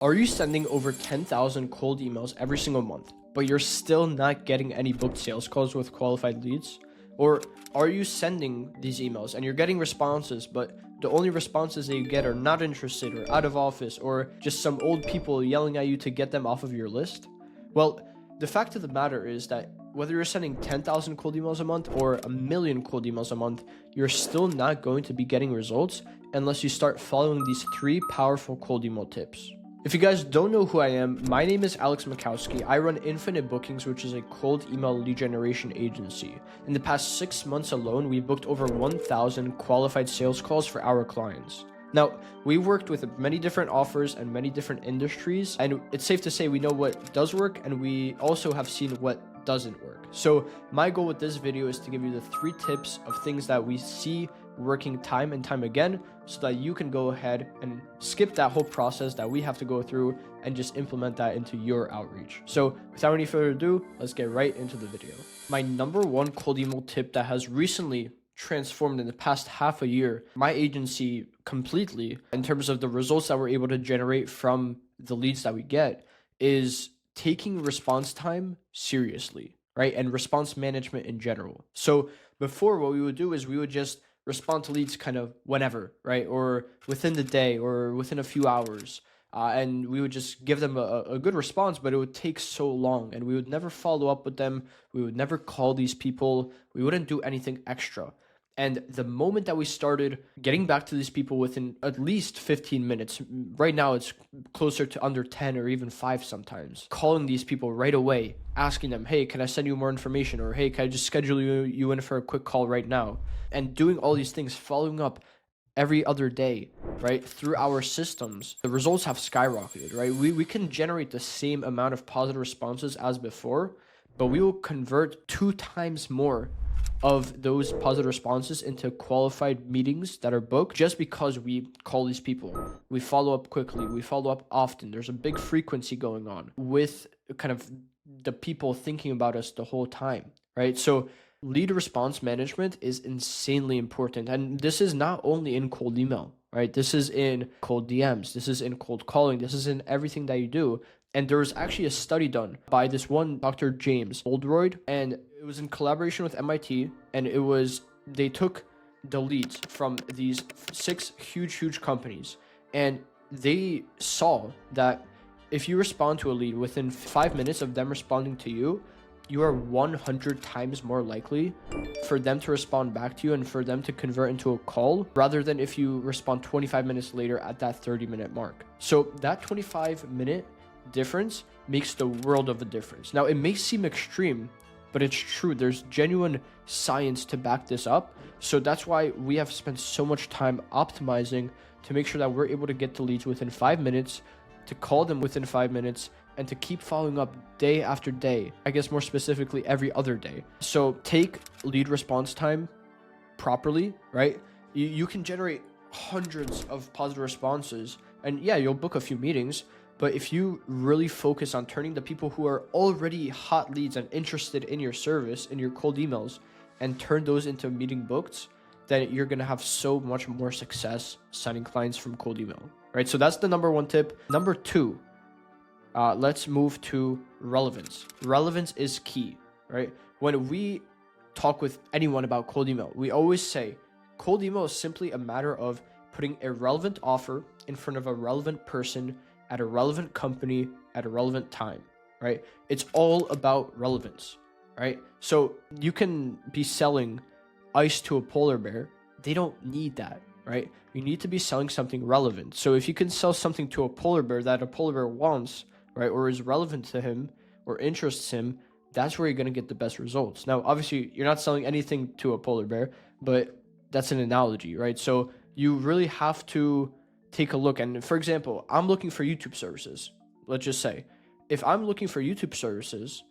Are you sending over 10,000 cold emails every single month, but you're still not getting any booked sales calls with qualified leads? Or are you sending these emails and you're getting responses, but the only responses that you get are not interested or out of office or just some old people yelling at you to get them off of your list? Well, the fact of the matter is that whether you're sending 10,000 cold emails a month or a million cold emails a month, you're still not going to be getting results unless you start following these 3 powerful cold email tips. If you guys don't know who I am, my name is Makowski. I run Infinite Bookings, which is a cold email lead generation agency. In the past 6 months alone, we booked over 1,000 qualified sales calls for our clients. Now, we worked with many different offers and many different industries, and it's safe to say we know what does work, and we also have seen what doesn't work. So my goal with this video is to give you the 3 tips of things that we see working time and time again, so that you can go ahead and skip that whole process that we have to go through and just implement that into your outreach. So without any further ado, let's get right into the video. My number 1 cold email tip that has recently transformed in the past half a year my agency completely in terms of the results that we're able to generate from the leads that we get is taking response time seriously, right? And response management in general. So before, what we would do is we would just respond to leads kind of whenever, right? Or within the day or within a few hours. And we would just give them a good response, but it would take so long and we would never follow up with them. We would never call these people. We wouldn't do anything extra. And the moment that we started getting back to these people within at least 15 minutes, right now it's closer to under 10 or even 5 sometimes, calling these people right away, asking them, hey, can I send you more information? Or hey, can I just schedule you in for a quick call right now? And doing all these things, following up every other day, right, through our systems, the results have skyrocketed, right? We can generate the same amount of positive responses as before, but we will convert 2 times more of those positive responses into qualified meetings that are booked just because we call these people. We follow up quickly. We follow up often. There's a big frequency going on with kind of the people thinking about us the whole time, right? So lead response management is insanely important. And this is not only in cold email, right? This is in cold DMs. This is in cold calling. This is in everything that you do. And there was actually a study done by this one Dr. James Oldroyd, and it was in collaboration with MIT, and they took the leads from these 6 huge companies, and they saw that if you respond to a lead within 5 minutes of them responding to you, you are 100 times more likely for them to respond back to you and for them to convert into a call rather than if you respond 25 minutes later at that 30-minute mark. So that 25-minute difference makes the world of a difference. Now, it may seem extreme, but it's true. There's genuine science to back this up. So that's why we have spent so much time optimizing to make sure that we're able to get the leads within 5 minutes, to call them within 5 minutes, and to keep following up day after day. I guess more specifically, every other day. So take lead response time properly, right? You can generate hundreds of positive responses, and yeah, you'll book a few meetings. But if you really focus on turning the people who are already hot leads and interested in your service, in your cold emails, and turn those into meeting booked, then you're going to have so much more success signing clients from cold email, right? So that's the number 1 tip. Number 2, let's move to relevance. Relevance is key, right? When we talk with anyone about cold email, we always say cold email is simply a matter of putting a relevant offer in front of a relevant person at a relevant company at a relevant time, right? It's all about relevance, right? So you can be selling ice to a polar bear. They don't need that, right? You need to be selling something relevant. So if you can sell something to a polar bear that a polar bear wants, right, or is relevant to him or interests him, that's where you're going to get the best results. Now, obviously, you're not selling anything to a polar bear, but that's an analogy, right? So you really have to take a look. And for example, I'm looking for YouTube services. Let's just say, if I'm looking for YouTube services,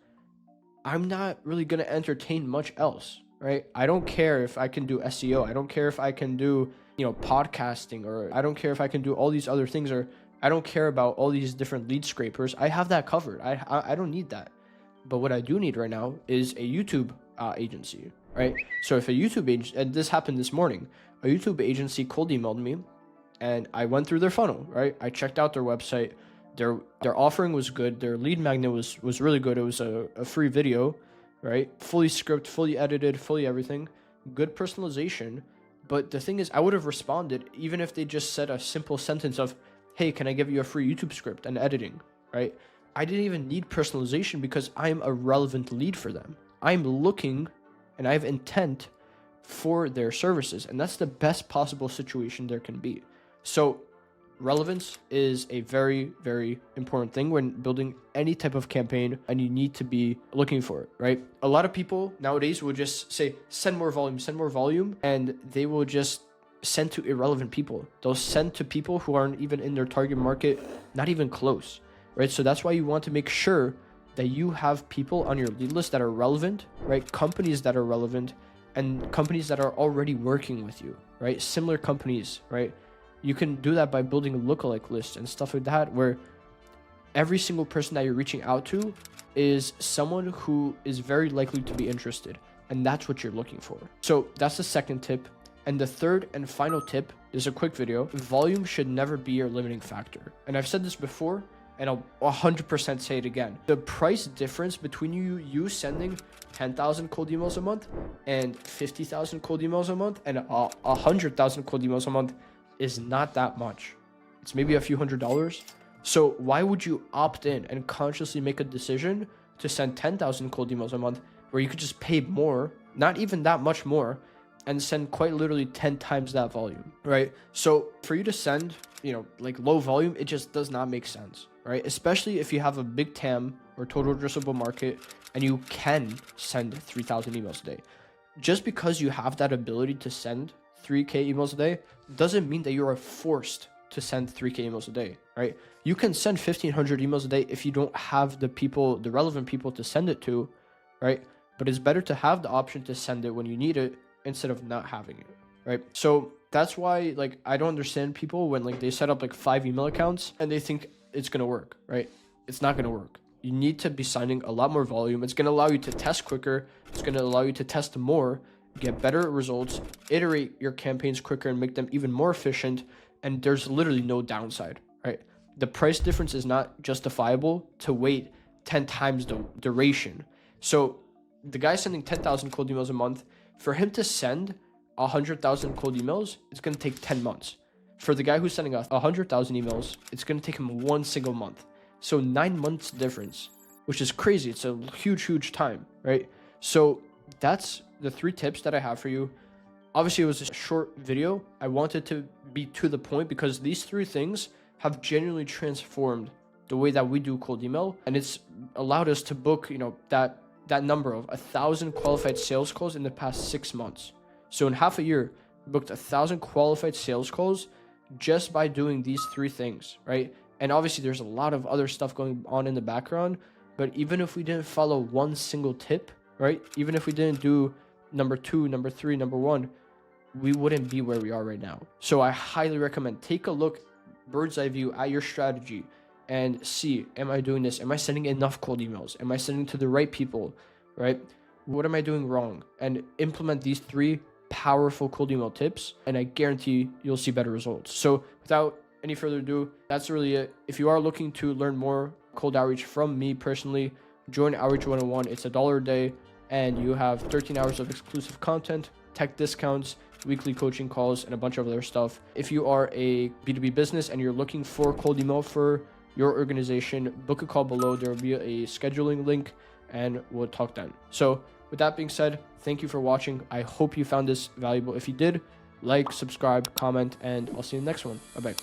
I'm not really going to entertain much else, right? I don't care if I can do SEO. I don't care if I can do, podcasting, or I don't care if I can do all these other things, or I don't care about all these different lead scrapers. I have that covered. I don't need that. But what I do need right now is a YouTube agency, right? So if a YouTube agency, and this happened this morning, a YouTube agency cold emailed me, and I went through their funnel, right? I checked out their website. Their offering was good. Their lead magnet was really good. It was a free video, right? Fully scripted, fully edited, fully everything. Good personalization. But the thing is, I would have responded even if they just said a simple sentence of, hey, can I give you a free YouTube script and editing, right? I didn't even need personalization because I'm a relevant lead for them. I'm looking and I have intent for their services, and that's the best possible situation there can be. So relevance is a very, very important thing when building any type of campaign, and you need to be looking for it, right? A lot of people nowadays will just say, send more volume, and they will just send to irrelevant people. They'll send to people who aren't even in their target market, not even close, right? So that's why you want to make sure that you have people on your lead list that are relevant, right? Companies that are relevant, and companies that are already working with you, right? Similar companies, right? You can do that by building a lookalike list and stuff like that, where every single person that you're reaching out to is someone who is very likely to be interested, and that's what you're looking for. So that's the second tip. And the third and final tip is a quick video. Volume should never be your limiting factor. And I've said this before, and I'll 100% say it again. The price difference between you sending 10,000 cold emails a month and 50,000 cold emails a month and 100,000 cold emails a month is not that much. It's maybe a few $100s. So why would you opt in and consciously make a decision to send 10,000 cold emails a month where you could just pay more, not even that much more, and send quite literally 10 times that volume, right? So for you to send, like low volume, it just does not make sense, right? Especially if you have a big TAM or total addressable market and you can send 3,000 emails a day. Just because you have that ability to send 3K emails a day doesn't mean that you are forced to send 3K emails a day, right? You can send 1,500 emails a day if you don't have the relevant people to send it to, right? But it's better to have the option to send it when you need it instead of not having it, right? So that's why, I don't understand people when they set up 5 email accounts and they think it's gonna work, right? It's not gonna work. You need to be signing a lot more volume. It's gonna allow you to test quicker. It's gonna allow you to test more, get better results, iterate your campaigns quicker and make them even more efficient. And there's literally no downside, right? The price difference is not justifiable to wait 10 times the duration. So the guy sending 10,000 cold emails a month, for him to send 100,000 cold emails, it's going to take 10 months. For the guy who's sending 100,000 emails, it's going to take him 1 single month. So 9 months difference, which is crazy. It's a huge, huge time, right? So that's the 3 tips that I have for you. Obviously, it was a short video. I wanted to be to the point because these 3 things have genuinely transformed the way that we do cold email. And it's allowed us to book, that number of 1,000 qualified sales calls in the past 6 months. So in half a year, we booked 1,000 qualified sales calls just by doing these 3 things, right? And obviously there's a lot of other stuff going on in the background, but even if we didn't follow one single tip, right? Even if we didn't do number 2, number 3, number 1, we wouldn't be where we are right now. So I highly recommend take a look, bird's eye view at your strategy and see, am I doing this? Am I sending enough cold emails? Am I sending to the right people, right? What am I doing wrong? And implement these 3 powerful cold email tips, and I guarantee you'll see better results. So without any further ado, that's really it. If you are looking to learn more cold outreach from me personally, join Outreach 101. It's $1 a day, and you have 13 hours of exclusive content, tech discounts, weekly coaching calls, and a bunch of other stuff. If you are a B2B business and you're looking for cold email for your organization, book a call below. There will be a scheduling link, and we'll talk then. So with that being said, thank you for watching. I hope you found this valuable. If you did, like, subscribe, comment, and I'll see you in the next one. Bye-bye.